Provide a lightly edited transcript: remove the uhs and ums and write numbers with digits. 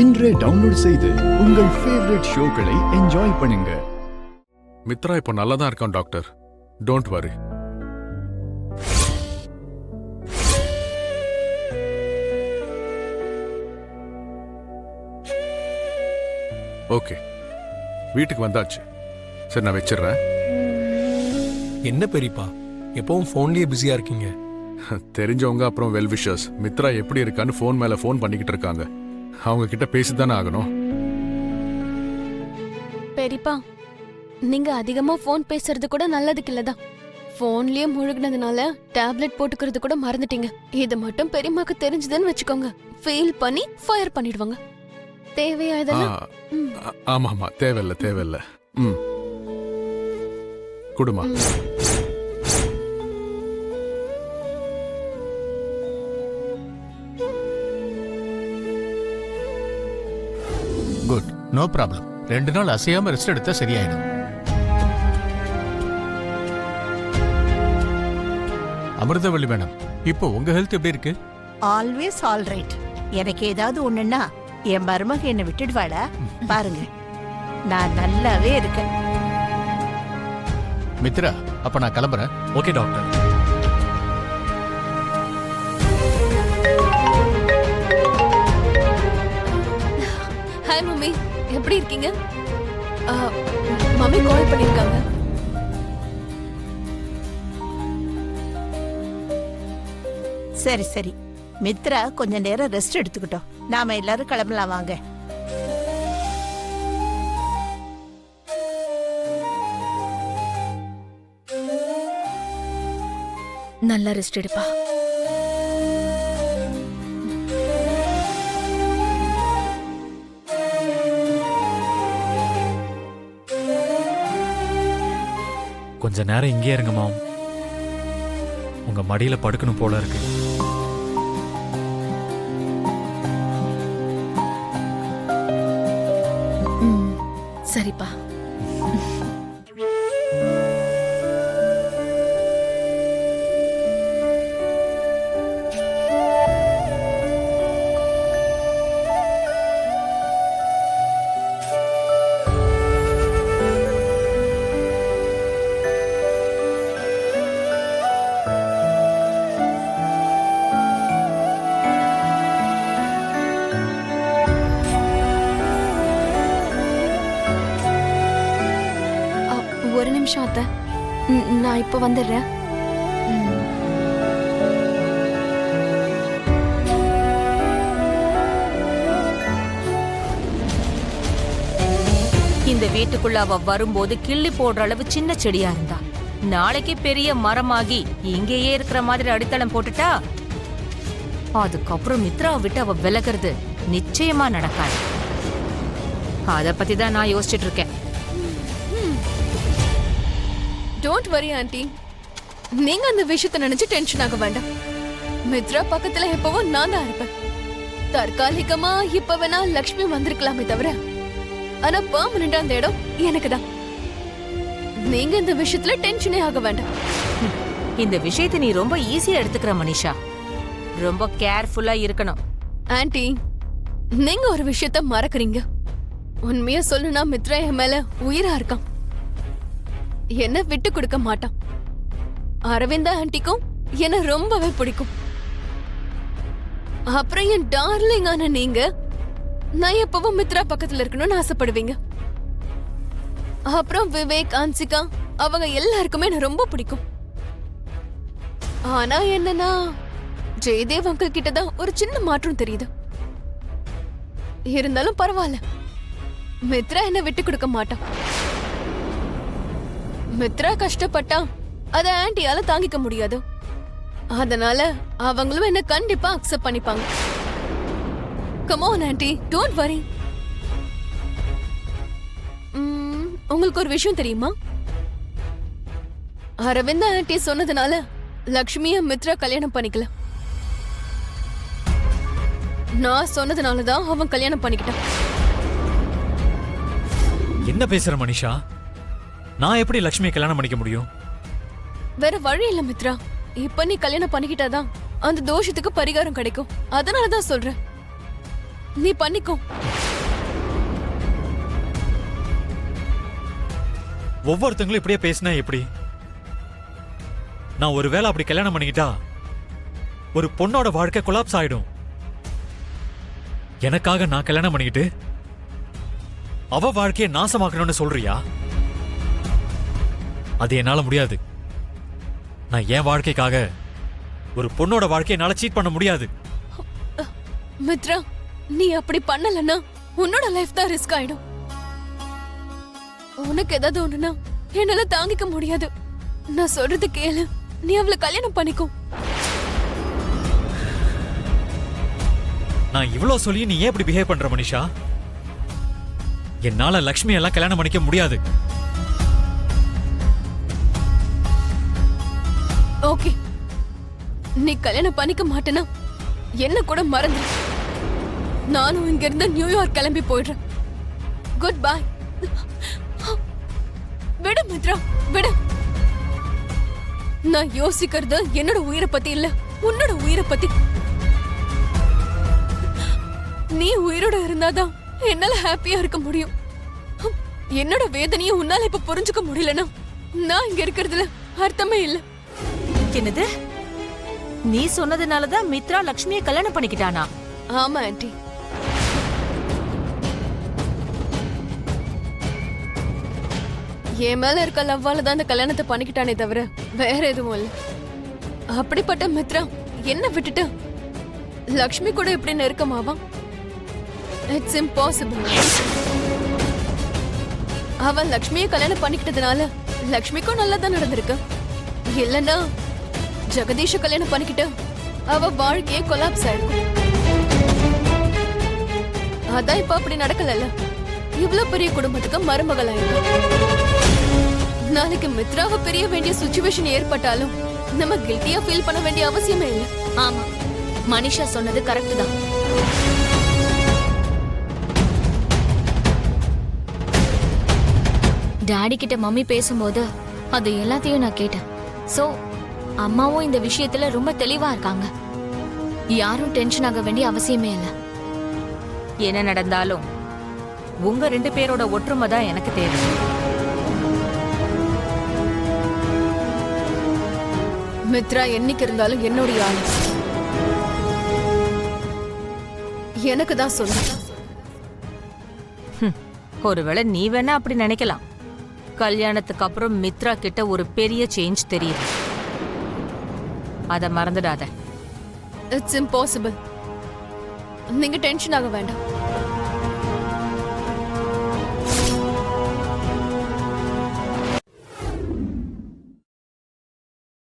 இன்றே டவுன்லோட் செய்து உங்கள் ஃபேவரட் ஷோக்களை என்ஜாய் பண்ணுங்க. மித்ரா இப்போ நல்லா தான் இருக்கான் டாக்டர், டோன்ட் வரி. ஓகே, வீட்டுக்கு வந்தாச்சு. சரி, நான் வச்சிடுறேன். என்ன பெரியப்பா, எப்பவும் ஃபோன்லயே பிஸியா இருக்கீங்க? தெரிஞ்சவங்க அப்புறம் வெல் விஷர்ஸ் மித்ரா எப்படி இருக்கான்னு ஃபோன் மேல ஃபோன் பண்ணிக்கிட்டு இருக்காங்க. அவங்க கிட்ட பேசிதானே ஆகணும். பெரியப்பா, நீங்க அதிகமா ஃபோன் பேசுறது கூட நல்லதுக்கு இல்லதான். ஃபோன்லயே முழுகினதுனால டேப்லெட் போட்டுக்கிறது கூட மறந்துட்டீங்க. இது மட்டும் பெரியம்மாக்கு தெரிஞ்சதுன்னு வச்சுக்கோங்க, ஃபெயில் பண்ணி ஃபயர் பண்ணிடுவாங்க. தேவையா இதெல்லாம்? ஆமா ஆமா, தேவையில்ல தேவையில்ல. குடுமா. Good, no problem. 2 நாள் அசையாம ரெஸ்ட் எடுத்தா சரியாயிடும். அமிர்தவள்ளி மேடம், இப்போ உங்க ஹெல்த் எப்படி இருக்கு? Always all right. எனக்கு ஏதாவது ஒண்ணுன்னா என் மருமக என்னை விட்டுடுவாளா? பாருங்க, நான் நல்லாவே இருக்கேன். மித்ரா, அப்ப நான் கிளம்புறேன். Okay doctor. ஹாய் மம்மி, எப்படி இருக்கீங்க? மம்மி கால் பண்ணிருக்காங்க. சரி சரி, மித்ரா கொஞ்ச நேரம் ரெஸ்ட் எடுத்துக்கிட்டோம். நாம எல்லாரும் கிளம்பலாம் வாங்க. நல்லா ரெஸ்ட் எடுப்பா. கொஞ்ச நேரம் இங்கே இருங்க மாம், உங்க மடியில படுக்கணும் போல இருக்கு. சரிப்பா. ஒரு நிமிஷம் அத்தை, நான் இப்ப வந்துடுறேன். இந்த வீட்டுக்குள்ள அவ வரும்போது கிள்ளி போடுற அளவு சின்ன செடியா இருந்தா, நாளைக்கு பெரிய மரமாகி இங்கேயே இருக்கிற மாதிரி அடித்தளம் போட்டுட்டா, அதுக்கப்புறம் மித்ராவை விட்டு அவ விலகிறது நிச்சயமா நடக்காது. அத பத்தி தான் நான் யோசிச்சுட்டு இருக்கேன். டோன்ட் வரி ஆண்டி, நீங்க அந்த விஷயத்தை நினைச்சு டென்ஷன் ஆக வேண்டாம். மித்ரா பக்கத்துல எப்பவும் நான் தான் இருப்பேன். தற்காலிகமா இப்ப வேணா லக்ஷ்மி வந்திருக்கலாமே தவிர, ஆனா பெர்மனண்டா அந்த இடம் எனக்கு தான். நீங்க இந்த விஷயத்துல டென்ஷனே ஆக வேண்டாம். இந்த விஷயத்தை நீ ரொம்ப ஈஸியா எடுத்துக்கிற மனிஷா, ரொம்ப கேர்ஃபுல்லா இருக்கணும். ஆண்டி, நீங்க ஒரு விஷயத்த மறக்கறீங்க. உண்மையா சொல்லணும்னா மித்ரா என் மேல உயிரா இருக்கான். என்ன விட்டு கொடுக்க மாட்டான். அரவிந்தா ஆண்டிக்கும் என்ன ரொம்பவே பிடிக்கும். அப்புறம் என் டார்லிங் ஆன நீங்க, நான் எப்பவும் மித்ரா பக்கத்துல இருக்கணும்னு ஆசைப்படுவீங்க. அப்புறம் விவேக், ஆன்சிகா, அவங்க எல்லாருக்குமே என்ன ரொம்ப பிடிக்கும். ஆனா என்னன்னா, ஜெயதேவ் அங்கிள் கிட்டதான் ஒரு சின்ன மாற்றம் தெரியுது. இருந்தாலும் பரவாயில்ல, மித்ரா என்ன விட்டு கொடுக்க மாட்டான். மித்ரா கஷ்டப்பட்டா அத ஆண்டியால தாங்கிக்க முடியாது. அதனால அவங்களும் என்ன கண்டிப்பா அக்செப்ட் பண்ணிப்பாங்க. Come on aunty, don't worry. உங்களுக்கு ஒரு விஷயம் தெரியுமா? அரவிந்தா ஆண்டி சொன்னதுனால லக்ஷ்மிய மித்ரா கல்யாணம் பண்ணிக்கல. நான் சொன்னதுனாலதான் அவன் கல்யாணம் பண்ணிக்கிட்டான். என்ன பேசுற மனிஷா? நான் எப்படி லக்ஷ்மியை கல்யாணம் பண்ணிக்க முடியும்? வேற வழி இல்ல மித்ரா. இப்ப நீ கல்யாணம் பண்ணிக்கிட்டாதான் அந்த தோஷத்துக்கு பரிகாரம் கிடைக்கும். அதனாலதான் சொல்றேன். நீ பண்ணிக்கோ. ஒவ்வொருத்தங்களும் இப்படியே பேசினா எப்படி? நான் ஒருவேளை அப்படி கல்யாணம் பண்ணிக்கிட்டா ஒரு பொண்ணோட வாழ்க்கை கொலாப்ஸ் ஆயிடும். எனக்காக நான் கல்யாணம் பண்ணிக்கிட்டு அவ வாழ்க்கையை நாசமாக்கணும்னு சொல்றியா? அது என்னால முடியாது. நான் என் வாழ்க்கைக்காக ஒரு பொண்ணோட வாழ்க்கையை என்னால சீட் பண்ண முடியாது. மித்ரா, நீ அப்படி பண்ணலன்னா உன்னோட லைஃப் தான் ரிஸ்க் ஆயிடும். உனக்கு ஏதாவது ஒண்ணுனா என்னால தாங்கிக்க முடியாது. நான் சொல்றது கேளு. நீ அவளை கல்யாணம் பண்ணிக்கோ. நான் இவ்ளோ சொல்லி நீ ஏன் இப்படி பிஹேவ் பண்ற மனிஷா? என்னால லக்ஷ்மி எல்லாம் கல்யாணம் பண்ணிக்க முடியாது. ஓகே, நீ கல்யாணம் பண்ணிக்க மாட்டேனா என்ன கூட மறந்து. நானும் இங்க இருந்து நியூயார்க் கிளம்பி போயிடுறேன். Good bye. விடு மித்ரா, விடு. நான் யோசிக்கிறது என்னோட உயிரை பத்தி இல்ல, உன்னோட உயிரை பத்தி. நீ உயிரோட இருந்தாதான் என்னால ஹாப்பியா இருக்க முடியும். என்னோட வேதனையை உன்னால இப்ப புரிஞ்சுக்க முடியலனா நான் இங்க இருக்கிறதுல அர்த்தமே இல்ல. என்னது? நீ சொன்னதுனாலதான் மித்ரா லக்ஷ்மியை கல்யாணம் பண்ணிக்கிட்டானா? ஆமா ஆண்டி. என் மேல இருக்க லவ்வால தான் அந்த கல்யாணத்தை பண்ணிக்கிட்டானே தவிர வேற எதுவும் இல்ல. அப்படிப்பட்ட மித்ரா என்ன விட்டுட்டு லக்ஷ்மி கூட எப்படி நெருக்கமாவான்? It's impossible. அவன் லக்ஷ்மியை கல்யாணம் பண்ணிக்கிட்டதுனால லக்ஷ்மிக்கும் நல்லதான் நடந்திருக்கு. இல்லன்னா ஜெகதீஷ கல்யாணம் பண்ணிக்கிட்டு அவ வாழ்க்கையே கொலாப்ஸ் ஆயிருக்கும். அதான் இப்ப அப்படி நடக்கல. இவ்வளவு பெரிய குடும்பத்துக்கு மருமகள் ஆயிருக்கும். நாளைக்கு மித்ராவை பிரிய வேண்டிய சிச்சுவேஷன் ஏற்பட்டாலும் நம்ம கில்ட்டியா ஃபீல் பண்ண வேண்டிய அவசியமே இல்லை. ஆமா, மனிஷா சொன்னது கரெக்ட் தான். டாடி கிட்ட மம்மி பேசும்போது அது எல்லாத்தையும் நான் கேட்டேன். சோ அம்மாவும் இந்த விஷயத்துல ரொம்ப தெளிவா இருக்காங்க. யாரும் டென்ஷன் ஆக வேண்டிய அவசியமே இல்ல. என்ன நடந்தாலும் உங்க 2 பேரோட ஒற்றுமை தான் எனக்கு தேவை. மித்ரா என்னைக்கு இருந்தாலும் என்னுடைய ஆளு. எனக்கு தான் சொல்லு. ஒருவேளை நீ வேணா அப்படி நினைக்கலாம். கல்யாணத்துக்கு அப்புறம் மித்ரா கிட்ட ஒரு பெரிய சேஞ்ச் தெரியுது. அத மறந்துடாத. It's impossible. நீங்க டென்ஷன் ஆக வேண்டாம்.